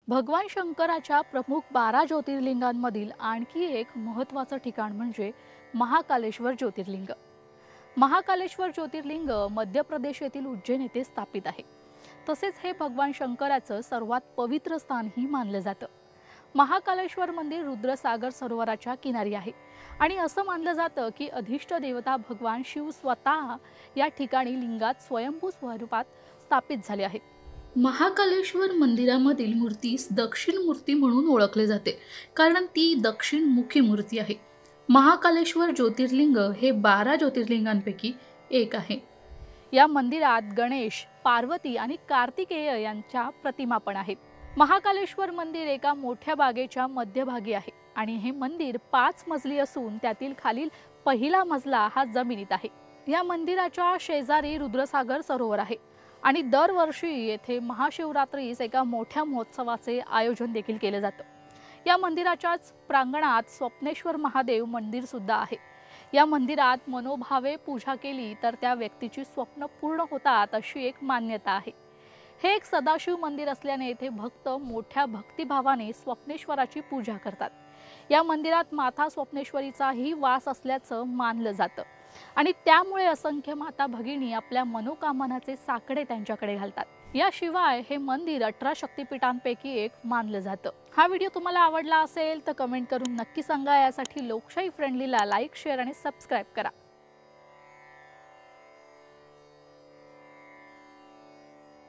भगवान शंकराच्या प्रमुख 12 ज्योतिर्लिंगांमधील आणखी एक महत्त्वाचं ठिकाण म्हणजे महाकालेश्वर ज्योतिर्लिंग। महाकालेश्वर ज्योतिर्लिंग मध्य प्रदेश येथील उज्जैन येथे स्थापित आहे। तसेच हे भगवान शंकराचं सर्वात पवित्र स्थानही मानलं जातं। महाकालेश्वर मंदिर रुद्रसागर सरोवराच्या किनारी आहे आणि असं मानलं जातं की अधिष्ठ देवता भगवान शिव स्वतः या ठिकाणी लिंगात स्वयंभू स्वरूपात स्थापित झाले आहेत। महाकालेश्वर मंदिरामधील मूर्तीस दक्षिण मूर्ती म्हणून ओळखले जाते, कारण ती दक्षिणमुखी मूर्ती आहे। महाकालेश्वर ज्योतिर्लिंग हे 12 ज्योतिर्लिंगांपैकी एक आहे। या मंदिरात गणेश, पार्वती आणि कार्तिकेय यांच्या प्रतिमा पण आहेत। महाकालेश्वर मंदिर एका मोठ्या बागेच्या मध्यभागी आहे आणि हे मंदिर 5 मजली असून त्यातील खालील पहिला मजला हा जमिनीत आहे। या मंदिराच्या शेजारी रुद्रसागर सरोवर आहे आणि दरवर्षी येथे महाशिवरात्रीस एका मोठ्या महोत्सवाचे आयोजन देखील केले जाते। या मंदिराच्याच प्रांगणात स्वप्नेश्वर महादेव मंदिर सुद्धा आहे। या मंदिरात मनोभावे पूजा केली तर त्या व्यक्तीची स्वप्न पूर्ण होतात अशी एक मान्यता आहे। हे एक सदाशिव मंदिर असल्याने येथे भक्त मोठ्या भक्तिभावाने स्वप्नेश्वराची पूजा करतात। या मंदिरात माता स्वप्नेश्वरीचाही वास असल्याचं मानलं जातं आणि त्यामुळे असंख्य माता भगिनी आपल्या मनोकामनाचे साकडे त्यांच्याकडे घालतात। याशिवाय हे मंदिर 18 शक्तिपीठांपैकी एक मानलं जातं। हा व्हिडिओ तुम्हाला आवडला असेल तर कमेंट करून नक्की सांगा। यासाठी लोकशाही फ्रेंडलीला लाईक, शेअर आणि सबस्क्राईब करा।